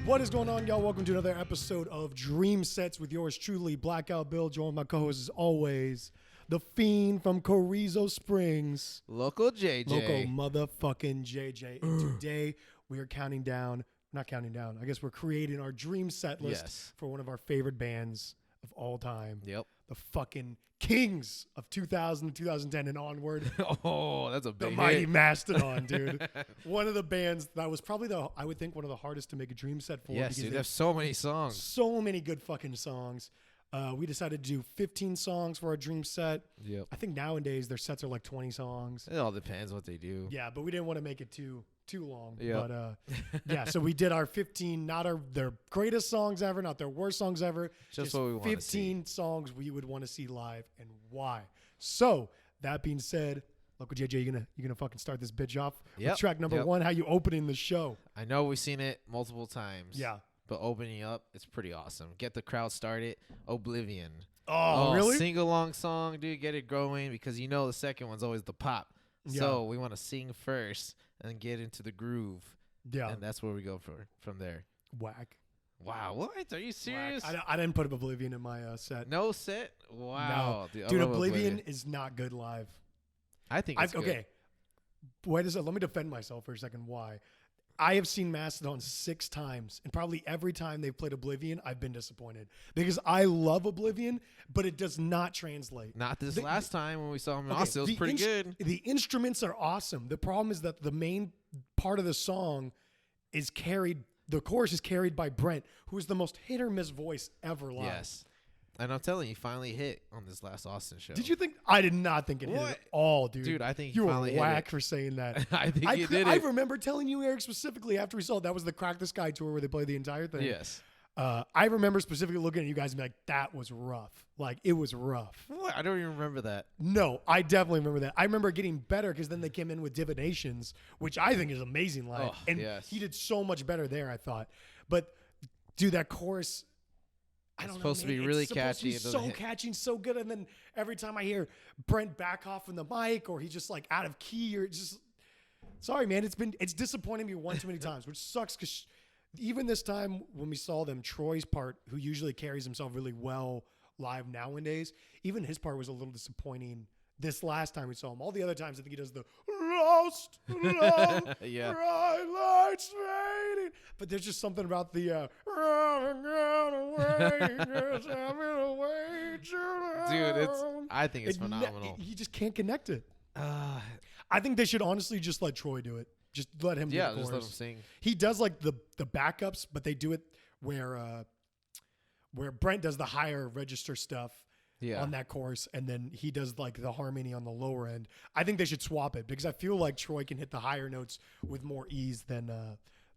What is going on, y'all? Welcome to another episode of Dream Sets with yours truly, Blackout Bill. Joined my co-host as always, the Fiend from Carrizo Springs. Local JJ. Local motherfucking JJ. And today we are counting down, not counting down, I guess we're creating our dream set list for one of our favorite bands of all time. Yep. The fucking kings of 2000 to 2010 and onward. Oh, that's a big The mighty hit. Mastodon, dude. One of the bands that was probably I would think one of the hardest to make a dream set for. Yes, dude. There's so many songs. So many good fucking songs. We decided to do 15 songs for our dream set. Yep. I think nowadays their sets are like 20 songs. It all depends what they do. Yeah, but we didn't want to make it too long. Yep. But yeah, so we did our 15, not their greatest songs ever, not their worst songs ever. Just what we want to see. 15 songs we would want to see live and why. So that being said, Local JJ, you gonna fucking start this bitch off with track number one. How you opening the show? I know we've seen it multiple times. Yeah. But opening up, it's pretty awesome. Get the crowd started. Oblivion. Oh, really? Sing along song, dude. Get it going because you know the second one's always the pop. Yeah. So we want to sing first and get into the groove. Yeah. And that's where we go from there. Whack. Wow. What? Are you serious? I didn't put Oblivion in my set. No set? Wow. No. Dude, Oblivion is not good live. I think it's good. Okay. Wait a second. Let me defend myself for a second. Why? I have seen Mastodon 6 times, and probably every time they've played Oblivion, I've been disappointed because I love Oblivion, but it does not translate. Not this last time when we saw him in Austin. It was pretty good. The instruments are awesome. The problem is that the main part of the song is carried. The chorus is carried by Brent, who is the most hit or miss voice ever live. Yes. And I'm telling you, he finally hit on this last Austin show. Did you think? I did not think it hit at all, dude. Dude, I think you finally were whack hit it. for saying that. I think he did it. I remember telling you, Eric, specifically after we saw it. That was the Crack the Sky tour where they played the entire thing. Yes. I remember specifically looking at you guys and be like, that was rough. Like, it was rough. What? I don't even remember that. No, I definitely remember that. I remember getting better because then they came in with Divinations, which I think is amazing live. Oh, and yes. he did so much better there, I thought. But, dude, that chorus... It's supposed to be really catchy. It's so catchy and so good. And then every time I hear Brent back off from the mic or he's just like out of key or just, sorry, man, it's disappointing me one too many times, which sucks because even this time when we saw them, Troy's part, who usually carries himself really well live nowadays, even his part was a little disappointing this last time we saw him. All the other times I think he does the lost love, Yeah. bright lights fading. But there's just something about the Dude, I think it's phenomenal. You just can't connect it. I think they should honestly just let Troy do it. Just let him do the chorus. Just let him sing. He does like the backups, but they do it where Brent does the higher register stuff. Yeah. On that chorus, and then he does like the harmony on the lower end. I think they should swap it because I feel like Troy can hit the higher notes with more ease than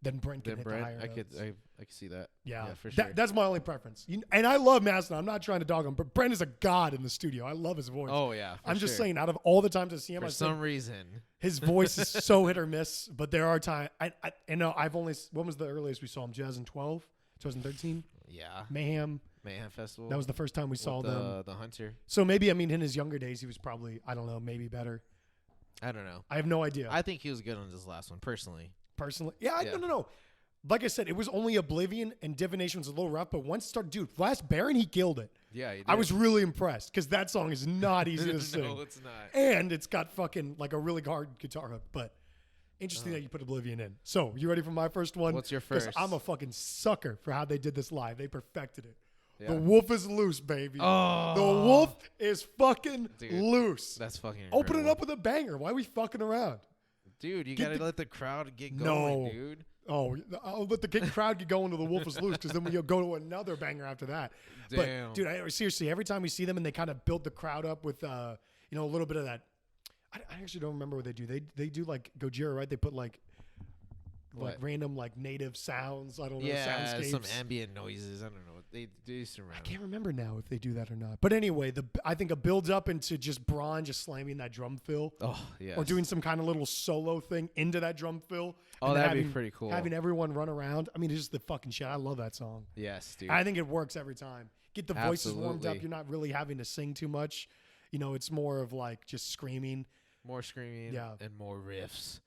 Brent can hit the higher notes. I could see that. Yeah, for sure. That's my only preference. And I love Mastodon. I'm not trying to dog him, but Brent is a god in the studio. I love his voice. Oh yeah. I'm just saying, out of all the times I see him, for some reason, his voice is so hit or miss. But there are times I know I've only. When was the earliest we saw him? 2012, 2013. Yeah. Mayhem Festival. That was the first time we saw them. The Hunter. So maybe, I mean, in his younger days, he was probably, I don't know, maybe better. I don't know. I have no idea. I think he was good on this last one, personally. Yeah, no. Like I said, it was only Oblivion and Divination was a little rough, but once it started, dude, last Baron, he killed it. Yeah, he did. I was really impressed because that song is not easy to sing. No, it's not. And it's got fucking like a really hard guitar hook, but interesting that you put Oblivion in. So, you ready for my first one? What's your first? I'm a fucking sucker for how they did this live. They perfected it. Yeah. The wolf is loose, baby. Oh. The wolf is fucking loose. That's fucking Open it incredible. up with a banger. Why are we fucking around? Dude, you got to let the crowd get going, dude. Oh, I'll let the crowd get going to the wolf is loose because then we'll go to another banger after that. Damn. But, dude, seriously, every time we see them and they kind of build the crowd up with, a little bit of that. I actually don't remember what they do. They do like Gojira, right? They put like random like native sounds. I don't know. Soundscapes. Some ambient noises. I don't know. They do surround. I can't remember now if they do that or not. But anyway, I think it builds up into just Braun just slamming that drum fill. Oh, yeah. Or doing some kind of little solo thing into that drum fill. Oh, that'd be pretty cool. Having everyone run around. I mean, it's just the fucking shit. I love that song. Yes, dude. I think it works every time. Get the voices warmed up. You're not really having to sing too much. It's more of like just screaming. More screaming and more riffs.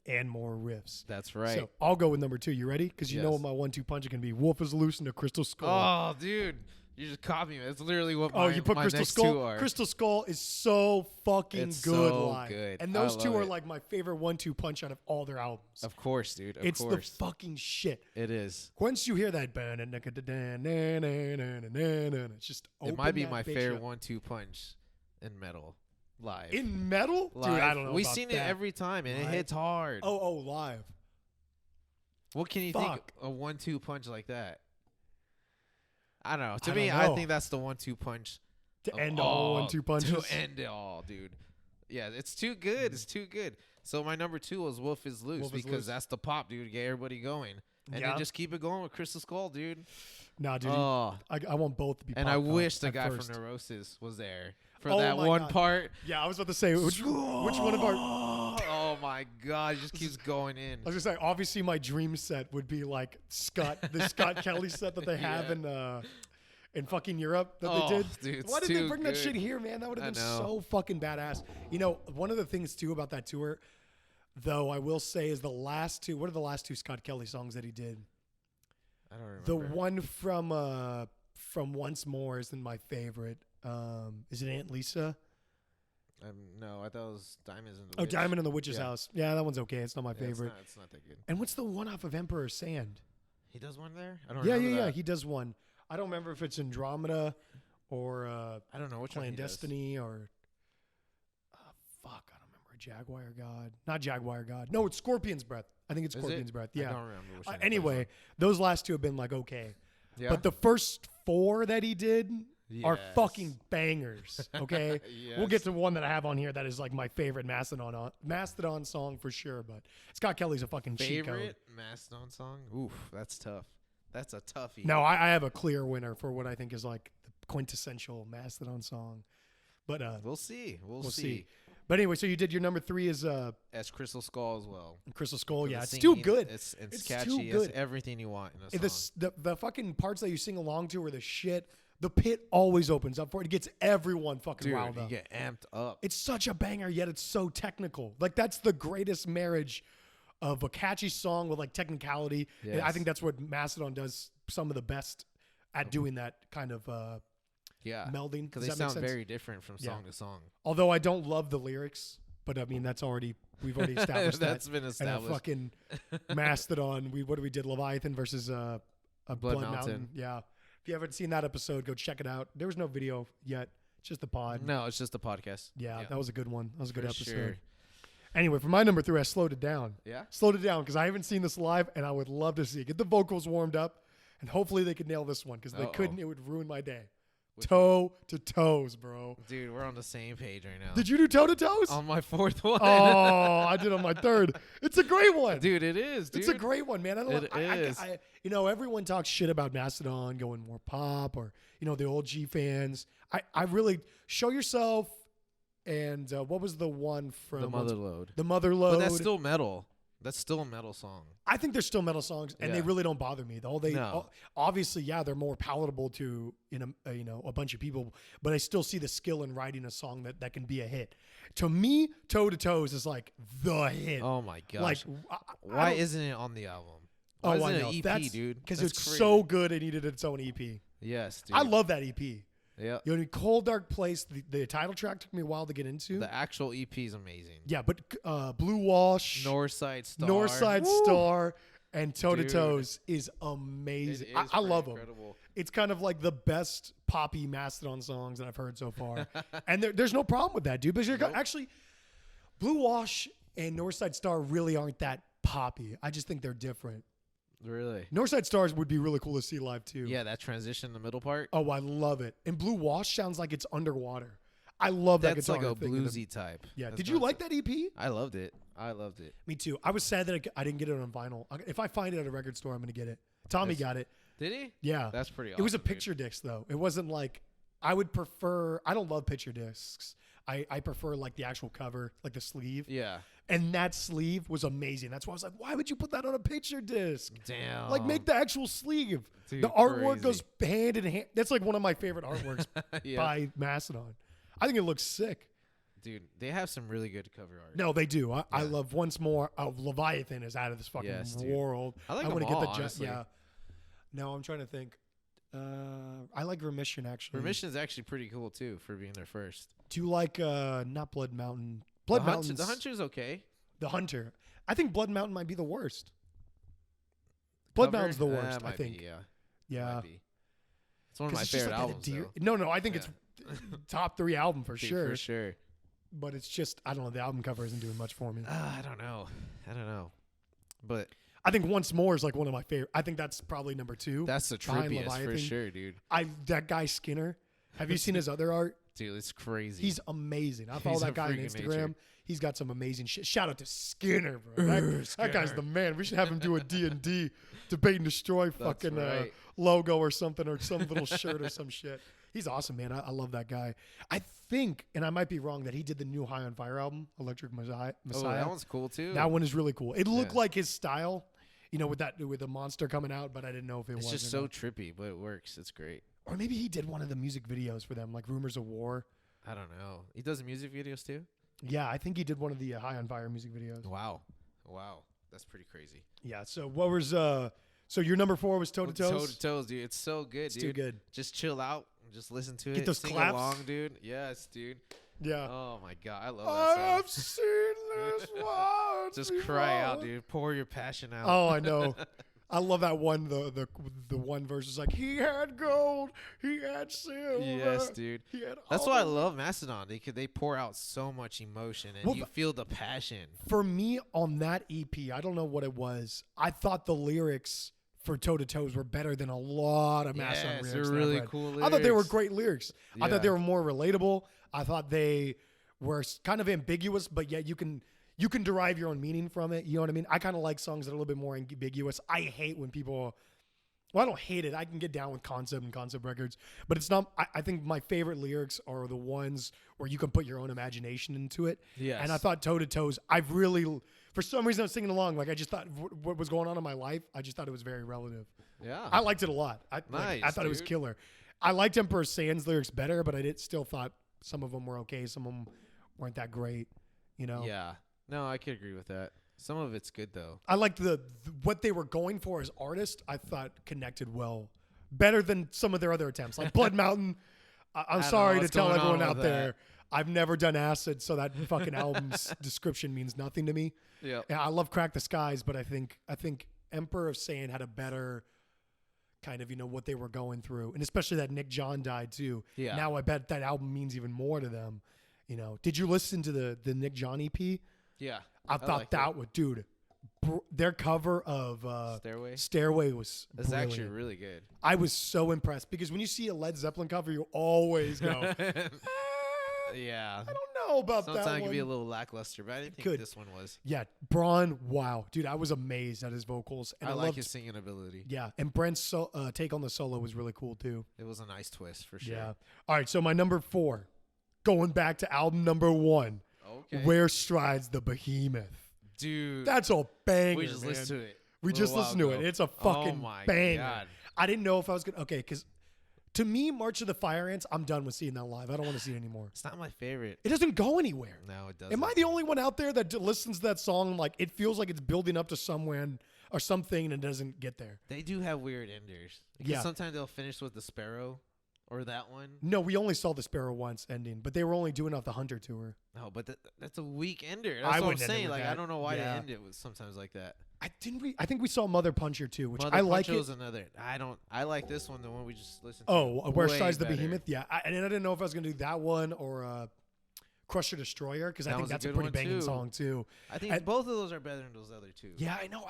and more riffs. That's right. So I'll go with number 2. You ready? Because you know Yes. what my 1-2 punch can be. Wolf is Loose and the Crystal Skull. Oh, dude. You just caught me. That's literally what You put my Crystal next Skull. two are. Crystal Skull is so fucking It's good so live. good. And I those two love are it. like my favorite 1-2 punch out of all their albums. Of course, dude. Of It's course. the fucking shit. It is. Once you hear that, it's just It open might be that my bitch favorite up. 1-2 punch in metal. Live. In metal? Live. Dude, I don't know. We've about seen that. it every time, and Live? it hits hard. Oh, live. What can you think Fuck. a 1-2 punch like that? I don't know. To I me, don't I know. think that's the 1-2 punch. To of end all 1-2 punches. To end it all, dude. Yeah, it's too good. It's too good. So my number 2 was Wolf is Loose Wolf is because Loose. that's the pop, dude. Get everybody going. And Yeah. then just keep it going with Crystal Skull, dude. Nah, dude. Oh, I want both to be and pop I punk wish the at guy first. from Neurosis was there for Oh that my one God. part. Yeah, I was about to say, which one of our... Oh my God, he just keeps going in. I was gonna say, obviously, my dream set would be like the Scott Kelly set that they have in fucking Europe that they did. Dude, it's Why did they too bring that good. shit here, man? That would have I been know. so fucking badass. You know, one of the things too about that tour, though, I will say is the last two. What are the last 2 Scott Kelly songs that he did? I don't remember. The one from Once More isn't my favorite. Is it Aunt Lisa? No, I thought it was Diamonds in the Oh, Witch. Diamond in the Witch's Yeah. House. Yeah, that one's okay. It's not my Yeah, favorite. It's not that good. And what's the one off of Emperor Sand? He does one there? I don't Yeah, remember yeah. that. He does one. I don't remember if it's Andromeda or I don't know which one he does. Clandestiny or fuck. I don't remember. Jaguar God. Not Jaguar God. No, it's Scorpion's Breath. I think it's Is Scorpion's it? Breath. I Yeah. don't remember which one he plays Anyway, on. those last 2 have been like okay. Yeah? But the first 4 that he did are Yes. fucking bangers. Okay. We'll Yes. get to one that I have on here that is like my favorite Mastodon song for sure. But Scott Kelly's a fucking cheat code. Favorite Mastodon song? Oof, that's tough. That's a toughie. No, I have a clear winner for what I think is like the quintessential Mastodon song. But We'll see. We'll we'll see. see. But anyway, so you did your number 3 is As Crystal Skull as well. Crystal Skull. For Yeah, the it's singing, too good. It's It's catchy. too good. It's everything you want in a song. The fucking parts that you sing along to are the shit. The pit always opens up for it. It gets everyone fucking Dude, riled you up. get amped up. It's such a banger, yet it's so technical. Like that's the greatest marriage of a catchy song with like technicality. And I Yes. think that's what Mastodon does some of the best at doing that kind of Yeah. melding. Because Does they that make sound sense? very different from Yeah. song to song. Although I don't love the lyrics, but I mean we've already established That's that. been And a established. fucking Mastodon. We did Leviathan versus a Blood Mountain. Yeah. If you haven't seen that episode, go check it out. There was no video yet, just the pod. No, it's just a podcast. Yeah, that was a good one. That was a good For episode. sure. Anyway, for my number 3, I slowed it down. Yeah? Slowed it down because I haven't seen this live, and I would love to see it. Get the vocals warmed up, and hopefully they could nail this one because if they couldn't, it would ruin my day. Which Toe to toes, bro. Dude, we're on the same page right now. Did you do toe to toes? On my 4th one. Oh, I did on my 3rd. It's a great one. Dude, it is, dude. It's a great one, man. I don't It is. you know, everyone talks shit about Mastodon going more pop or, you know, the old G fans. I really show yourself. And what was the one from The Motherload. The Motherload. But that's still metal. That's still a metal song. I think they're still metal songs, and they Yeah. really don't bother me. Though No. Obviously, yeah, they're more palatable to a bunch of people. But I still see the skill in writing a song that can be a hit. To me, Toe to Toes is like the hit. Oh my gosh. Like, Why isn't it on the album? Oh, Why I isn't know. it an EP, That's, dude? Because That's it's crazy. so good, it needed its own EP. Yes, dude. I love that EP. Yeah. You know, Cold Dark Place, the title track took me a while to get into. The actual EP is amazing. Yeah, but Blue Wash, Northside Star. Northside Woo! Star, and Toe to Dude. Toes is amazing. It is I love them. incredible. It's kind of like the best poppy Mastodon songs that I've heard so far. And there's no problem with that, dude. But actually, Blue Wash and Northside Star really aren't that poppy. I just think they're different. Really? Northside Stars would be really cool to see live too. Yeah, that transition in the middle part. Oh, I love it. And Blue Wash sounds like it's underwater. I love that That's guitar. like a thing. bluesy type. Yeah. That's Did you not like that EP? I loved it. I loved it. Me too. I was sad that I didn't get it on vinyl. If I find it at a record store, I'm going to get it. Tommy Yes. got it. Did he? Yeah. That's pretty awesome. It was a dude. picture disc, though. It wasn't like, I would prefer, I don't love picture discs. I prefer like the actual cover, like the sleeve. Yeah. And that sleeve was amazing. That's why I was like, why would you put that on a picture disc? Damn. Like, make the actual sleeve. Dude, the artwork crazy. goes hand in hand. That's like one of my favorite artworks Yeah. by Mastodon. I think it looks sick. dude, they have some really good cover art. No, they do. I Yeah. love Once More. Leviathan is out of this fucking Yes, dude. world. I like wanna them all, honestly. Yeah. No, I'm trying to think. I like Remission actually. Remission's actually pretty cool too for being their first. Do you like not Blood Mountain? Blood Mountain. The Hunter's okay. The Hunter. I think Blood Mountain might be the worst. Blood Cover? Mountain's the worst. I Might think. Be, yeah. Yeah. Might be. It's one of 'Cause my it's just favorite like that albums. No, I think Yeah. it's top 3 album for Dude, sure. For sure. But it's just I don't know. The album cover isn't doing much for me. I don't know. But I think Once More is like one of my favorite. I think that's probably number 2. that's the behind trippiest for Leviathan. sure, dude. That guy Skinner. Have you seen his other art? Dude, it's crazy. He's amazing. I follow He's a that guy on freak of Instagram. nature. He's got some amazing shit. Shout out to Skinner, bro. That guy's the man. We should have him do a D&D debate and destroy fucking right. logo or something or some little shirt or some shit. He's awesome, man. I love that guy. I think, and I might be wrong, that he did the new High on Fire album, Electric Messiah. Oh, that one's cool too. That one is really cool. It looked Yeah. like his style, with the monster coming out, but I didn't know if it was. It's just or so not. trippy, but it works. It's great. Or maybe he did one of the music videos for them, like Rumors of War. I don't know. He does music videos too? Yeah, I think he did one of the High on Fire music videos. Wow. That's pretty crazy. Yeah. So what was so your number 4 was Toe to Toes? Toe to Toes, dude. It's so good, It's dude. too good. Just chill out. Just listen to Get it. those Sing claps. along, dude. Yes, dude. Yeah. Oh my god, I love I that have seen this once song. Just cry out, before. dude. Pour your passion out. Oh, I know. I love that one. The one verse is like, he had gold, he had silver. Yes, dude. He had That's all why I the-" love Mastodon. They pour out so much emotion and Well, you feel the passion. For me on that EP, I don't know what it was. I thought the lyrics for Toe to Toes were better than a lot of Mastodon Yes, lyrics. they're that I've really read. cool I thought they were lyrics. great lyrics. I Yeah. thought they were more relatable. I thought they were kind of ambiguous, but yet you can derive your own meaning from it. You know what I mean? I kind of like songs that are a little bit more ambiguous. I hate when people. Well, I don't hate it. I can get down with concept records, but it's not. I think my favorite lyrics are the ones where you can put your own imagination into it. Yes. And I thought Toe to Toes. I've really, for some reason, I was singing along. Like I just thought what was going on in my life. I just thought it was very relative. Yeah. I liked it a lot. I Nice, thought it was dude. killer. I liked Emperor Sand's lyrics better, but I still thought some of them were okay. Some of them weren't that great. Yeah. No, I could agree with that. Some of it's good though. I liked what they were going for as artists. I thought connected well, better than some of their other attempts, like Blood Mountain. I'm don't know sorry to what's tell going everyone on out with there, that. I've never done acid, so that fucking album's description means nothing to me. Yeah. Yeah, I love Crack the Skies, but I think Emperor of Sand had a better kind of what they were going through, and especially that Nick John died too. Yeah. Now I bet that album means even more to them. Did you listen to the Nick John EP? Yeah. I thought liked that it. was, dude, their cover of Stairway. was That's brilliant. actually really good. I was so impressed because when you see a Led Zeppelin cover, you always go, Yeah. I don't know about Sometimes that it one. can be a little lackluster, but I didn't think Could. this one was. Yeah, Braun, wow. Dude, I was amazed at his vocals. And I I like loved, his singing ability. yeah, and Brent's take on the solo was really cool too. It was a nice twist for sure. Yeah. All right, so my number 4, going back to album number 1, Okay. Where Strides the Behemoth. Dude. That's a banger, we just man. listened to it. We just listened to it. It's a fucking Oh my banger. God. I didn't know if I was going to, okay, because to me, March of the Fire Ants, I'm done with seeing that live. I don't want to see it anymore. It's not my favorite. It doesn't go anywhere. No, it doesn't. Am I the only one out there that listens to that song like it feels like it's building up to somewhere or something and it doesn't get there? They do have weird enders. Because Yeah. sometimes they'll finish with the Sparrow or that one. No, we only saw the Sparrow once ending, but they were only doing off the Hunter tour. No, but that's a weak ender. I That's what I'm wouldn't end it saying. with Like I that. don't know why Yeah. they end it with sometimes like that. I think we saw Mother Puncher too, which Mother I like Puncher it. was another. I like this one, the one we just listened to. Oh, Where Way Strides the better. Behemoth? Yeah. And I didn't know if I was going to do that one or Crusher Destroyer because I That think was a that's a good pretty one, banging too. song too. I think and- both of those are better than those other two. Yeah, I know.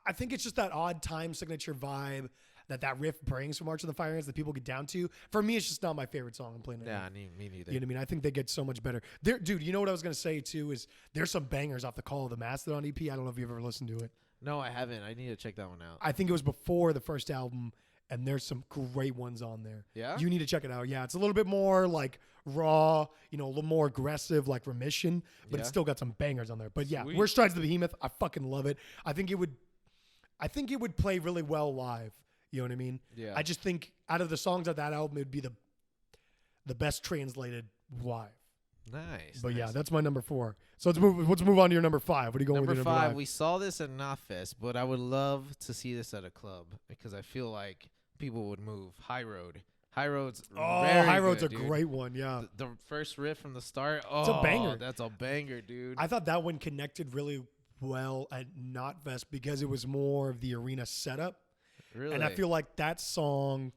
I think it's just that odd time signature vibe that riff brings from March of the Fire Ants that people get down to. For me, it's just not my favorite song I'm playing. Yeah, me neither. You know what I mean? I think they get so much better. Dude, you know what I was going to say too is there's some bangers off the Call of the Mastodon EP. I don't know if you've ever listened to it. No, I haven't. I need to check that one out. I think it was before the first album, and there's some great ones on there. Yeah? You need to check it out. Yeah, it's a little bit more like raw, a little more aggressive like Remission, but it's Yeah? still got some bangers on there. But yeah, Sweet. Where Strides the Behemoth, I fucking love it. I think it would play really well live. You know what I mean? Yeah. I just think out of the songs of that album, it would be the best translated live. Nice. But yeah, nice. that's my number 4. So let's move on to your number 5. What are you going Number with your 5, number 5? we saw this at Knotfest, but I would love to see this at a club because I feel like people would move. High Road. High Road's very High Road's good, a dude. great one. Yeah. The first riff from the start. Oh, It's a banger. That's a banger, dude. I thought that one connected really well at Knotfest because it was more of the arena setup. Really? And I feel like that song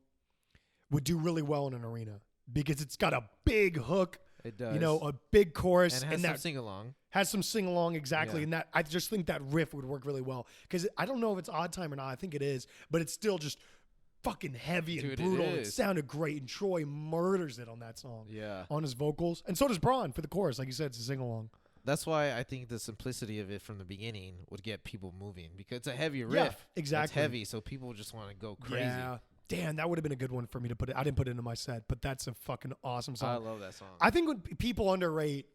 would do really well in an arena because it's got a big hook, it does. you know, a big chorus, and it has some that sing along. has some sing along exactly. Yeah. And that I just think that riff would work really well because I don't know if it's odd time or not. I think it is, but it's still just fucking heavy and Dude, it brutal. And it is. sounded great, and Troy murders it on that song. Yeah. On his vocals, and so does Braun for the chorus. Like you said, it's a sing along. That's why I think the simplicity of it from the beginning would get people moving because it's a heavy riff. Yeah, exactly. It's heavy, so people just want to go crazy. Yeah. Damn, that would have been a good one for me to put it. I didn't put it into my set, but that's a fucking awesome I song. love that song. I think when people underrate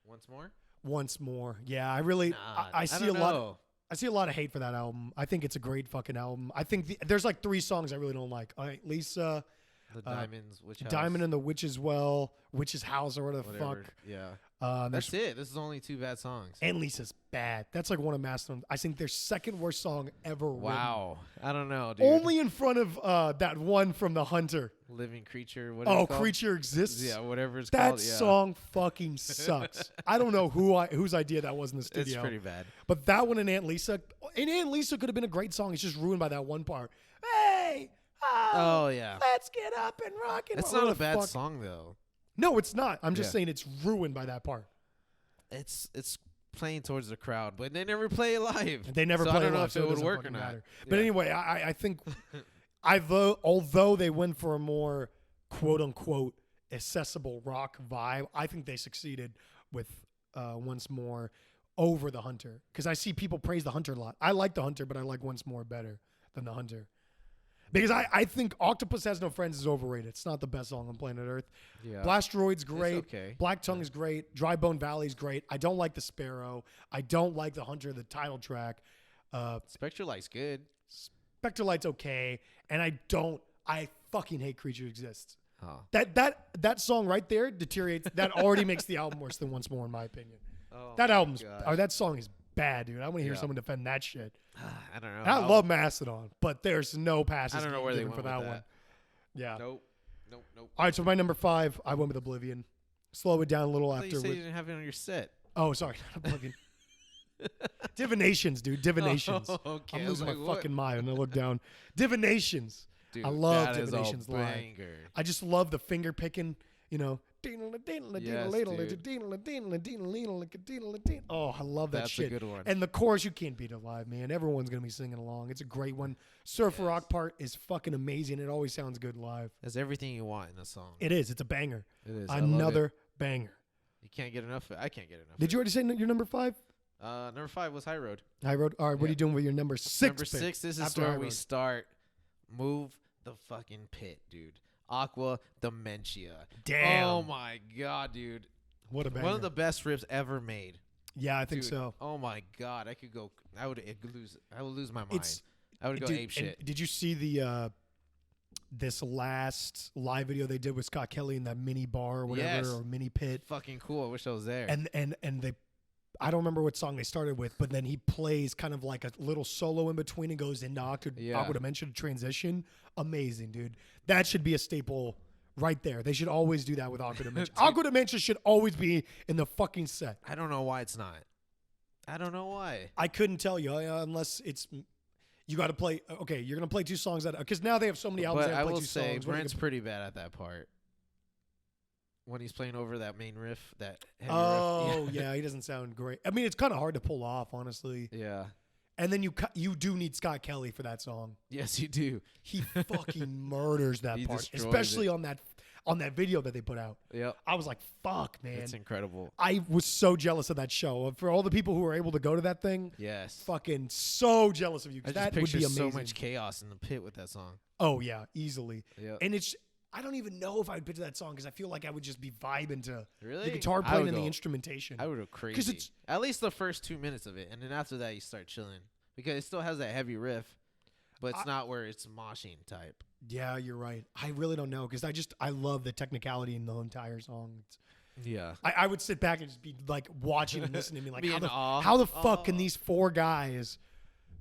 Once more? Once More. Yeah, I really Nah, I see don't a lot know. I see a lot of hate for that album. I think it's a great fucking album. I think there's like 3 songs I really don't like. All right, Lisa, The Diamonds, Witch House. Diamond and the Witch's Well, Witch's House, or whatever the whatever. fuck. Yeah. There's That's it. This is only 2 bad songs. and Lisa's bad. That's like one of Mastodon. I think their second worst song ever written. Wow. I don't know, dude. Only in front of that one from The Hunter. Living Creature. What is Oh, it called? Creature Exists. Yeah, whatever it's That called. Yeah. song fucking sucks. I don't know whose idea that was in the studio. It's pretty bad. But that one and Aunt Lisa could have been a great song. It's just ruined by that one part. Hey, Oh, yeah. let's get up and rock and It's roll. not a What the bad fuck? song, though. No, it's not. I'm just Yeah. saying it's ruined by that part. It's playing towards the crowd, but they never play it live. They never so play I don't it know live, if so it would doesn't work or fucking not. matter. But Yeah. anyway, I think although they went for a more quote unquote accessible rock vibe, I think they succeeded with Once More over The Hunter because I see people praise The Hunter a lot. I like The Hunter, but I like Once More better than The Hunter. Because I think Octopus Has No Friends is overrated. It's not the best song on planet Earth. Yeah. Blasteroid's great. okay. Black Tongue is great. Dry Bone Valley's great. I don't like The Sparrow. I don't like The Hunter, the title track. Spectralight's good. Spectralight's okay. And I fucking hate Creature Exists. Oh. That song right there deteriorates. That already makes the album worse than Once More, in my opinion. Oh That my album's, gosh. or that song is bad, dude. I want to hear Yeah. someone defend that shit. I don't know. And I love Mastodon, but there's no passes. I don't know where they given went for that with one. that. Yeah. Nope. All right, so my number 5, I went with Oblivion. Slow it down a little I thought after. you said With, you didn't have it on your set. oh, sorry, not Oblivion. Divinations, dude. Divinations. Oh, okay. I'm I was losing like, my what? fucking mind when I look down. Divinations. Dude, I love that is a Divinations live. banger. I just love the finger picking. You know. Oh, I love that That's shit. a good one. And the chorus, you can't beat it live, man. Everyone's gonna be singing along. It's a great one. Surfer Yes. rock part is fucking amazing. It always sounds good live. That's everything you want in a song. It is. It's a banger. It is. I love Another it. banger. You can't get enough. I can't get enough. Did you already say your number 5? Number 5 was High Road. I wrote. All right. What are Yeah. you doing with your number 6? Number 6. This is after where High we Road? start. Move the fucking pit, dude. Aqua Dementia. Damn. Oh my god, dude. What a banger. One of the best riffs ever made. Yeah, I think Dude, so. Oh my god, I could go. I would lose my mind. It's- I would go Dude, ape shit. and did you see the this last live video they did with Scott Kelly in that mini bar or whatever, Yes. or mini pit? Fucking cool. I wish I was there. And they, I don't remember what song they started with, but then he plays kind of like a little solo in between and goes into Aqua Dementia to transition. Amazing, dude. That should be a staple right there. They should always do that with Aqua Dementia. Aqua Dementia should always be in the fucking set. I don't know why it's not. I don't know why. I couldn't tell you unless it's. You got to play. Okay, you're gonna play 2 songs that because now they have so many albums. But They I have to play will 2 say songs. What are you Brent's gonna- pretty bad at that part. When he's playing over that main riff, that heavy Oh riff. yeah, he doesn't sound great. I mean, it's kind of hard to pull off, honestly. Yeah. And then you do need Scott Kelly for that song. Yes, you do. He fucking murders that He part, destroys especially it. on that video that they put out. Yep. I was like, "Fuck, man!" It's incredible. I was so jealous of that show. For all the people who were able to go to that thing, Yes. fucking so jealous of you. I 'Cause just that would picture be amazing. so much chaos in the pit with that song. Oh yeah, easily. Yeah. And I don't even know if I would picture that song because I feel like I would just be vibing to Really? the guitar I playing would and the go- instrumentation. I would go crazy. it's- At least the first 2 minutes of it, and then after that you start chilling because it still has that heavy riff, but it's not where it's moshing type. Yeah, you're right. I really don't know because I love the technicality in the entire song. Yeah. I would sit back and just be like watching and listening to me like, Be in awe. how the fuck can these 4 guys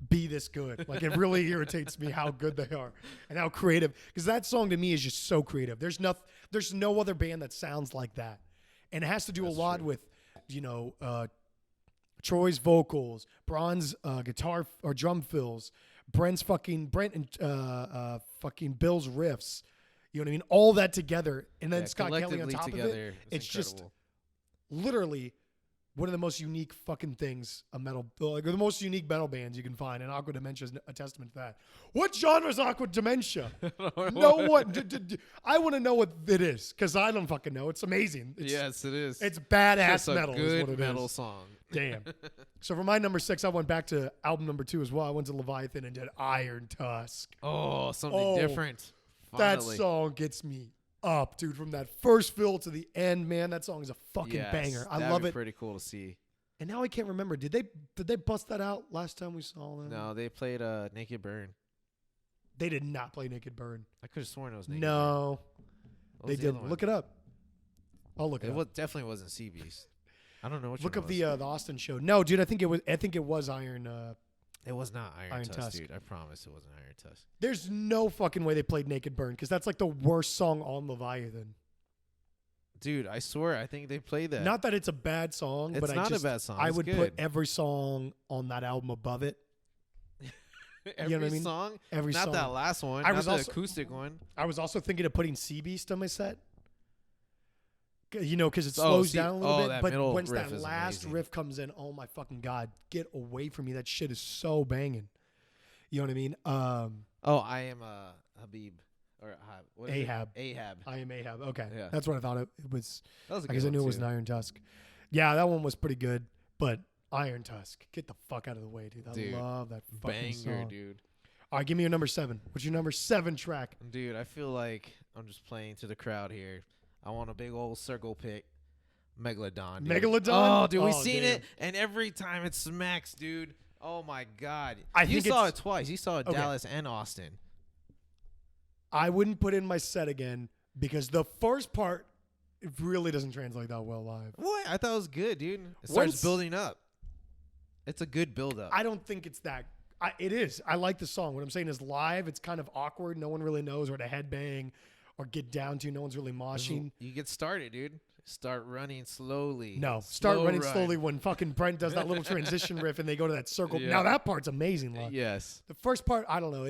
be this good? Like, it really irritates me how good they are and how creative. Because that song to me is just so creative. There's no other band that sounds like that, and it has to do a lot with, Troy's vocals, Braun's guitar or drum fills, Brent and fucking Bill's riffs. You know what I mean? All that together, and then Scott Kelly on top of it. It's just literally one of the most unique fucking things the most unique metal bands you can find, and Aqua Dementia is a testament to that. What genre is Aqua Dementia? No one. I want to know what it is, because I don't fucking know. It's amazing. Yes, it is. It's badass It's a metal. good is what it metal is. song. Damn. So for my number 6, I went back to album number 2 as well. I went to Leviathan and did Iron Tusk. Oh, something different. That Finally. song gets me up, dude. From that first fill to the end, man, that song is a fucking Yes, banger. I that'd love be it. Pretty cool to see. And now I can't remember. Did they bust that out last time we saw them? No, they played Naked Burn. They did not play Naked Burn. I could have sworn it was Naked No, Burn. What they was the other didn't. one? Look it up. I'll look it up. It definitely wasn't Sea Beast. I don't know which Look one up it was. the Austin show. No, dude, I think it was Iron. It was not Iron Iron Tusk, Tusk. dude. I promise it wasn't Iron Tusk. There's no fucking way they played Naked Burn, because that's like the worst song on Leviathan. Dude, I swear, I think they played that. Not that it's a bad song, It's but not I just a bad song. I It's would good. put every song on that album above it. Every you know what I mean? song? Every Not song. that last one. I Not was the also- acoustic one. I was also thinking of putting Sea Beast on my set. Because it Oh, slows down a little bit. that But middle once riff that is last amazing. riff comes in, oh my fucking God, get away from me. That shit is so banging. You know what I mean? Oh, I am Habib. Or what is it? Ahab. Ahab. I am Ahab. Okay. Yeah. That's what I thought it was. That was a good Because I one, knew it was too. an Iron Tusk. Yeah, that one was pretty good. But Iron Tusk, get the fuck out of the way, dude. I Dude, love that fucking Banger, song. dude. All right, give me your number 7. What's your number 7 track? Dude, I feel like I'm just playing to the crowd here. I want a big old circle pick. Megalodon. Dude. Megalodon? Oh, dude, we Oh, seen damn. it, and every time it smacks, dude. Oh my God. I you think saw it it's- twice. You saw it Okay. Dallas and Austin. I wouldn't put in my set again because the first part it really doesn't translate that well live. What? I thought it was good, dude. It starts Once- building up. It's a good build up. I don't think it's that. It is. I like the song. What I'm saying is live, it's kind of awkward. No one really knows where to headbang or get down to. No one's really moshing. You get started, dude. Start running slowly. No, start Slow running run. slowly when fucking Brent does that little transition riff and they go to that circle. Yeah. Now that part's amazing. Live. Yes. The first part, I don't know.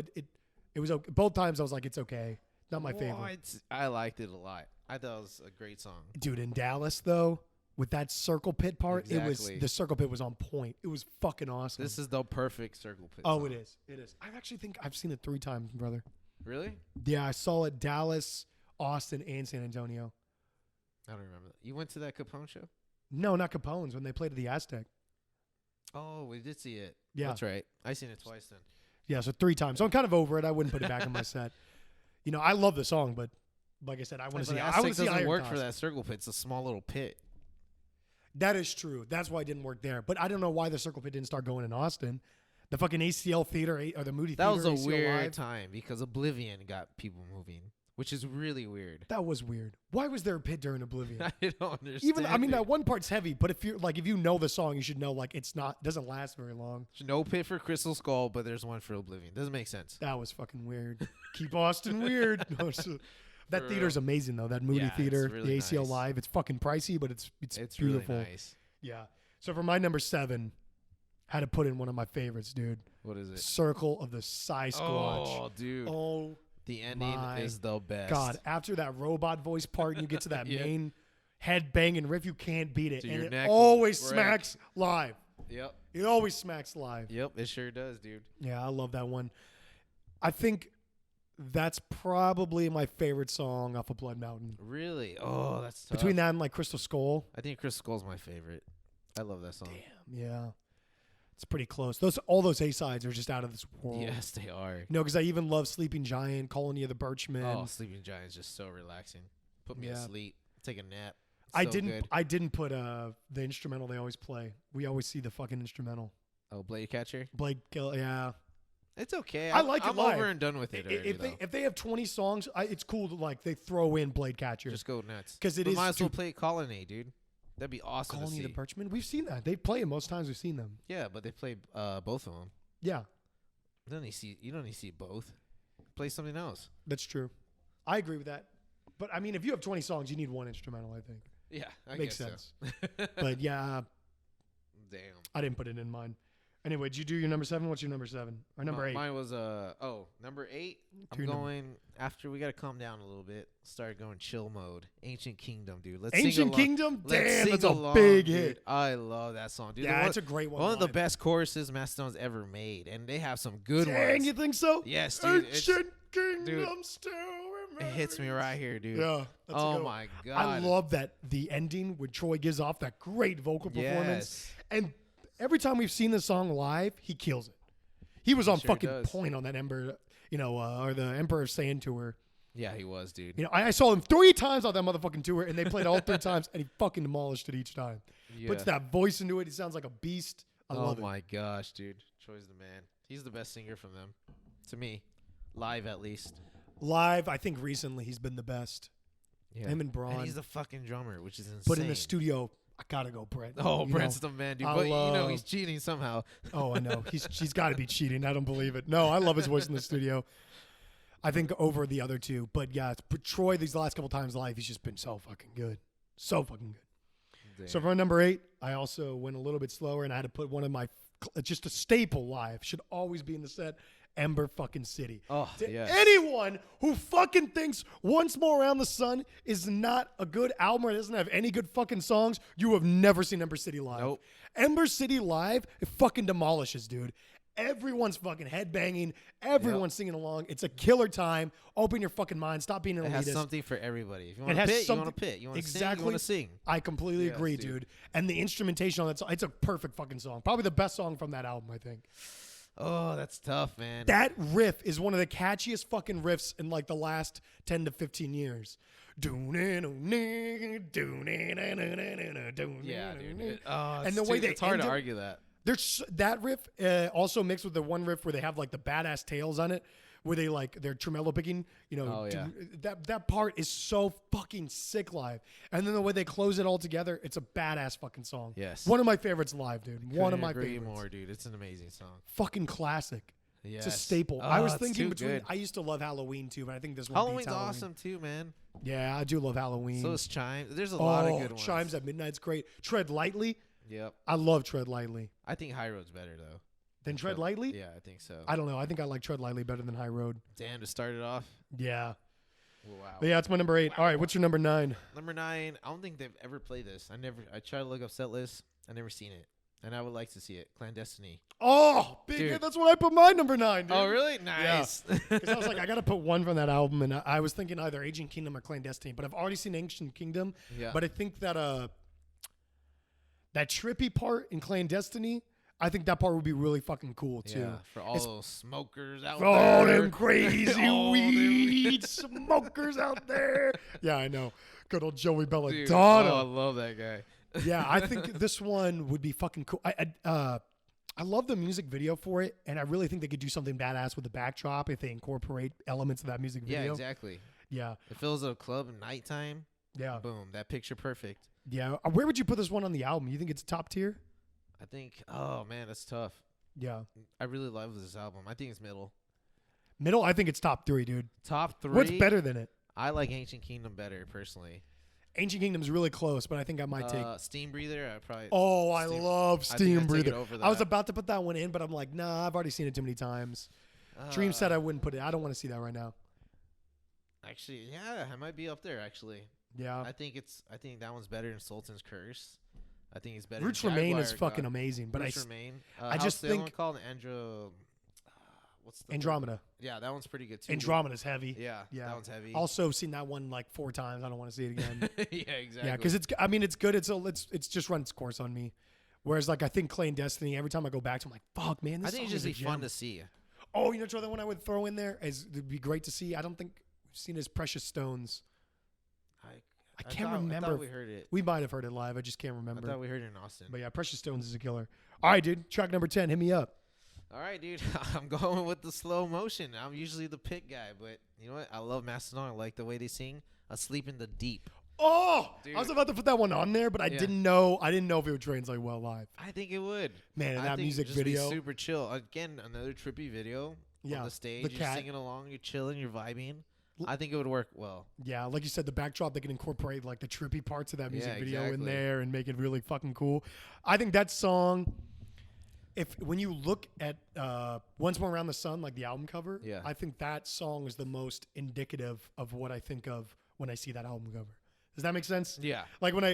It was okay. Both times I was like, it's okay. Not my favorite. What? I liked it a lot. I thought it was a great song. Dude, in Dallas though, with that circle pit part, Exactly. the circle pit was on point. It was fucking awesome. This is the perfect circle pit. Oh, song. it is. It is. I actually think I've seen it 3 times, brother. Really? Yeah, I saw it Dallas, Austin, and San Antonio. I don't remember that. You went to that Capone show? No, not Capone's when they played at the Aztec. Oh, we did see it. Yeah. That's right. I seen it twice then. Yeah, so 3 times. So I'm kind of over it. I wouldn't put it back in my set. You know, I love the song, but like I said, I want to see. I want to see doesn't Iron work Tusk. for that circle pit. It's a small little pit. That is true. That's why it didn't work there. But I don't know why the circle pit didn't start going in Austin. The fucking ACL theater or the Moody That Theater. was a ACL weird Live. time because Oblivion got people moving, which is really weird. That was weird. Why was there a pit during Oblivion? I don't understand. Even I mean it. that one part's heavy, but if you know the song, you should know like it's not doesn't last very long. There's no pit for Crystal Skull, but there's one for Oblivion. Doesn't make sense. That was fucking weird. Keep Austin weird. No, that For theater's real. amazing though. That Moody Yeah, it's Theater, really the ACL nice. Live. It's fucking pricey, but it's It's beautiful. really nice. Yeah. So for my number 7, had to put in one of my favorites, dude. What is it? Circle of the Sasquatch. Oh, dude. Oh The ending my is the best. God! After that robot voice part, and you get to that Yeah. main head banging riff, you can't beat it, To and your it neck will always break. smacks live. Yep. It always smacks live. Yep. It sure does, dude. Yeah, I love that one. I think that's probably my favorite song off of Blood Mountain. Really? Oh, that's tough. Between that and like Crystal Skull. I think Crystal Skull's my favorite. I love that song. Damn, yeah. It's pretty close. All those A-sides are just out of this world. Yes, they are. No, because I even love Sleeping Giant, Colony of the Birchmen. Oh, Sleeping Giant is just so relaxing. Put me Yeah. to sleep. Take a nap. I So didn't good. I didn't put the instrumental they always play. We always see the fucking instrumental. Oh, Blade Catcher. Blade Kill, yeah. It's okay. I like it I'm live. over and done with it already, If they have 20 songs, it's cool to like they throw in Blade Catcher. Just go nuts. 'Cause it we is might as well stu- play Colony, dude. That'd be awesome to Colony see. the Birchman. We've seen that. They play it most times we've seen them. Yeah, but they play both of them. Yeah, You don't need to see both. Play something else. that's true. I agree with that. But I mean, if you have 20 songs, you need one instrumental, I think. Yeah, I Makes guess sense. So. But yeah, Damn. I didn't put it in mine. Anyway, did you do your number 7? What's your number 7? Or number 8? Mine was number 8. I'm going after we gotta calm down a little bit. Start going chill mode. Ancient Kingdom, dude. Let's sing Ancient along. Kingdom? Let's Damn, sing that's a along, big dude. hit. I love that song, dude. Yeah, it's a great one. One of the live. best choruses Mastodon's ever made, and they have some good Dang, ones. you think so? Yes, dude. Ancient Kingdom dude, still It remains. hits me right here, dude. Yeah. That's a Oh good one. my god. I love that the ending when Troy gives off that great vocal performance. Yes. And every time we've seen this song live, he kills it. He was on Sure fucking does. point on that Ember, or the Emperor of Sand tour. Yeah, he was, dude. You know, I saw him 3 times on that motherfucking tour, and they played all 3 times, and he fucking demolished it each time. Yeah. Puts that voice into it. He sounds like a beast. I love Oh my gosh, dude. Troy's the man. He's the best singer from them. To me. Live at least. it. Live, I think recently he's been the best. Yeah. Him and Braun. And he's the fucking drummer, which is insane. But in the studio, I gotta go, Brett. Oh, You Brent's know, the man, dude. I But love- he's cheating somehow. Oh, I know. She's got to be cheating. I don't believe it. No, I love his voice in the studio. I think over the other two. But yeah, but Troy, these last couple times live, he's just been so fucking good. So fucking good. Damn. So for number 8, I also went a little bit slower and I had to put one of my, just a staple live, should always be in the set, Ember fucking City. Oh, To yes. anyone who fucking thinks Once More Around the Sun is not a good album or doesn't have any good fucking songs, you have never seen Ember City live. Nope. Ember City live, it fucking demolishes, dude. Everyone's fucking headbanging. Everyone's singing along. It's a killer time. Open your fucking mind. Stop being an It elitist. has something for everybody. If you It want to has pit, you something- want to pit. You want to sing, Exactly. you want to sing. I completely Yes, agree, dude. dude. And the instrumentation on that song, it's a perfect fucking song. Probably the best song from that album, I think. Oh, that's tough, man. That riff is one of the catchiest fucking riffs in like the last 10 to 15 years. Yeah, dude. And the way they it's hard end to it- argue that. There's that riff also mixed with the one riff where they have like the badass tails on it, where they like they're tremolo picking. You know, Oh, yeah. that part is so fucking sick live. And then the way they close it all together, it's a badass fucking song. Yes. One of my favorites live, dude. One of Couldn't my agree favorites. more, dude. It's an amazing song. Fucking classic. Yes. It's a staple. Oh, I was it's thinking too between. good. I used to love Halloween too, but I think this one Halloween's beats Halloween. awesome too, man. Yeah, I do love Halloween. So is Chimes. There's a lot of good ones. Chimes at Midnight's great. Tread Lightly. Yep. I love Tread Lightly. I think High Road's better though. Then Tread Lightly? Yeah, I think so. I don't know. I think I like Tread Lightly better than High Road. Damn, to start it off. Yeah. Wow. But yeah, it's my number 8. All right, what's your number 9? Number 9. I don't think they've ever played this. I tried to look up set lists. I never seen it, and I would like to see it. Clandestiny. Oh, big Dude. hit. That's what I put my number 9, dude. Oh, really? Nice. Because I was like, I got to put one from that album, and I was thinking either Ancient Kingdom or Clandestine, but I've already seen Ancient Kingdom. Yeah. But I think that that trippy part in Clandestiny, I think that part would be really fucking cool, too. Yeah, for all It's- those smokers out For all there. them crazy All them- weed smokers out there. Yeah, I know. Good old Joey Dude, oh, I Belladonna. love that guy. Yeah, I think this one would be fucking cool. I love the music video for it, and I really think they could do something badass with the backdrop if they incorporate elements of that music video. Yeah, exactly. Yeah, It fills a club at nighttime. yeah, Boom, that picture perfect. yeah. Where would you put this one on the album? You think it's top tier? I think. Oh man, that's tough. Yeah, I really love this album. I think it's middle. middle. I think it's top 3, dude. Top 3. What's better than it? I like Ancient Kingdom better personally. Ancient Kingdom's really close, but I think I might take. Steam Breather. I probably. Oh, I Steam- love I think Steam I'd take it Breather. over I was that. about to put that one in, but I'm like, nah, I've already seen it too many times. Dream said I wouldn't put it. I don't want to see that right now. Actually, yeah, I might be up there. Actually, Yeah. I think that one's better than Sultan's Curse. I think it's better. Roots than Remain Jaguar is fucking God. amazing, but Roots Remain. I how's just the other think- one called what's the Andromeda. Yeah, that one's pretty good too. Andromeda's heavy. Yeah, Yeah. that one's heavy. Also seen that one like 4 times. I don't want to see it again. yeah, exactly. Yeah, because it's. I mean, it's good. It's just run its course on me. Whereas like I think Clay and Destiny. Every time I go back to, I'm like, fuck, man. This I think song it's just is be a fun gem. to see. Oh, you know, the other one I would throw in there is it'd be great to see. I don't think we've seen his Precious Stones. I can't I remember. thought we heard it. We might have heard it live. I just can't I remember. thought we heard it in Austin. But yeah, Precious Stones is a killer. All right, dude. Track number 10. Hit me up. All right, dude. I'm going with the slow motion. I'm usually the pit guy, but you know what? I love Mastodon. I like the way they sing. Asleep in the Deep. Oh, Dude. I was about to put that one on there, but I didn't know. I didn't know if it would translate well live. I think it would. Man, and I that think music it'd just be video. super chill. Again, another trippy video. Yeah, On the stage, the you're cat. singing along, you're chilling, you're vibing. I think it would work well. Yeah, like you said, the backdrop, they can incorporate like the trippy parts of that music Yeah, video in exactly. there and make it really fucking cool. I think that song, when you look at Once More Around the Sun, like the album cover, Yeah. I think that song is the most indicative of what I think of when I see that album cover. Does that make sense? Yeah. Like when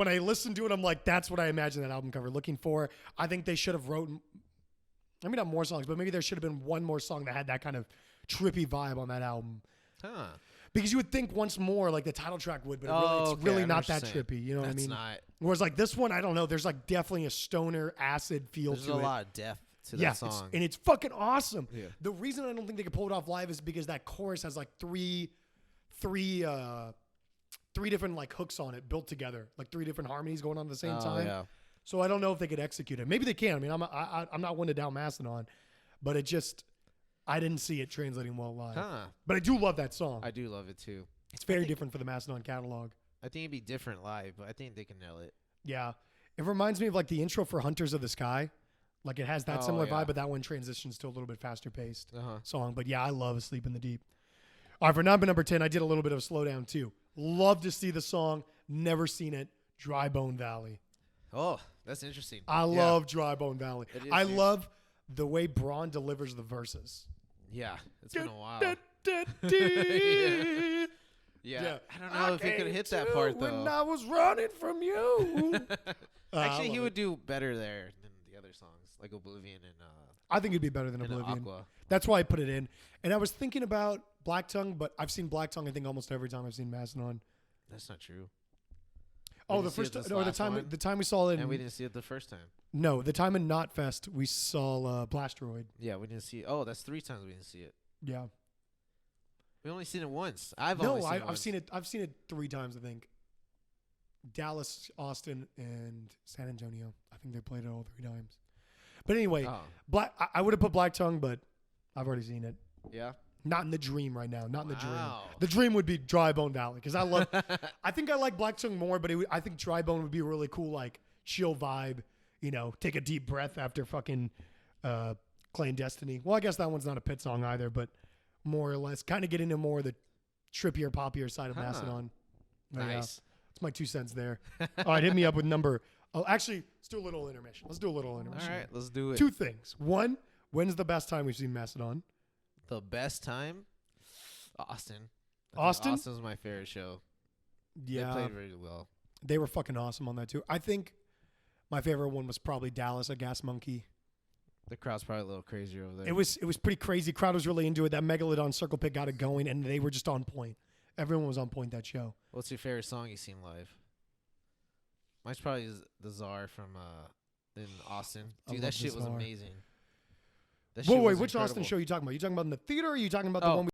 I listen to it, I'm like, that's what I imagine that album cover looking for. I think they should have wrote, maybe not more songs, but maybe there should have been one more song that had that kind of trippy vibe on that album. Huh. Because you would think Once More, like the title track would, but it's okay, really I not that understand. trippy. You know what I That's mean? not. Whereas like this one, I don't know. There's like definitely a stoner acid feel There's to a it. lot of depth to Yeah, that song. and it's fucking awesome. Yeah. The reason I don't think they could pull it off live is because that chorus has like three different like hooks on it built together, like three different harmonies going on at the same time. Yeah. So I don't know if they could execute it. Maybe they can. I mean, I'm not one to down Mastodon, but I didn't see it translating well live. Huh. But I do love that song. I do love it too. It's very different for the Mastodon catalog. I think it'd be different live, but I think they can nail it. Yeah. It reminds me of like the intro for Hunters of the Sky. Like it has that similar yeah. vibe, but that one transitions to a little bit faster paced Uh-huh. song. But yeah, I love Asleep in the Deep. All right, for number 10, I did a little bit of a slowdown too. Love to see the song. Never seen it. Dry Bone Valley. Oh, that's interesting. I love Dry Bone Valley. It is, I dude. love the way Braun delivers the verses. Yeah. It's been a while. Yeah. I don't know if he could hit that part though. When I was running from you. Actually, he love would do better there than the other songs, like Oblivion and I think it'd be better than and Oblivion. Aqua. That's why I put it in. And I was thinking about Black Tongue, but I've seen Black Tongue I think almost every time I've seen Mastodon. That's not true. Oh, didn't the see it first this no, the last time one? the time we saw it And we in, didn't see it the first time. no, the time in Knotfest we saw Blasteroid. Yeah, we didn't see it. Oh, that's 3 times we didn't see it. Yeah. We only seen it once. I've only No, seen it I've once. seen it. I've seen it 3 times. I think. Dallas, Austin, and San Antonio. I think they played it all 3 times. But anyway, Oh, I would have put Black Tongue, but I've already seen it. yeah. Not in the dream right now. Not in the dream. Wow. The dream would be Dry Bone Valley because I love. I think I like Black Tongue more, but I think Dry Bone would be a really cool, like chill vibe. You know, take a deep breath after fucking Clandestiny. Well, I guess that one's not a pit song either, but more or less, kind of get into more of the trippier, poppier side of Huh. Mastodon. But yeah, Nice. that's my 2 cents there. All right, hit me up with number. Oh, actually, let's do a little intermission. All right, let's do it. 2 things. One, when's the best time we've seen Mastodon? The best time? Austin. I think Austin? Austin's my favorite show. Yeah, They played really well. they were fucking awesome on that too. I think my favorite one was probably Dallas at Gas Monkey. The crowd's probably a little crazier over there. It was pretty crazy. Crowd was really into it. That Megalodon Circle Pit got it going, and they were just on point. Everyone was on point that show. What's your favorite song you've seen live? Mine's probably the Czar from in Austin. I Dude, love that shit the was Czar. amazing. That Wait, shit was which Austin incredible. show are you talking about? You talking about in the theater or are you talking about the Oh. one we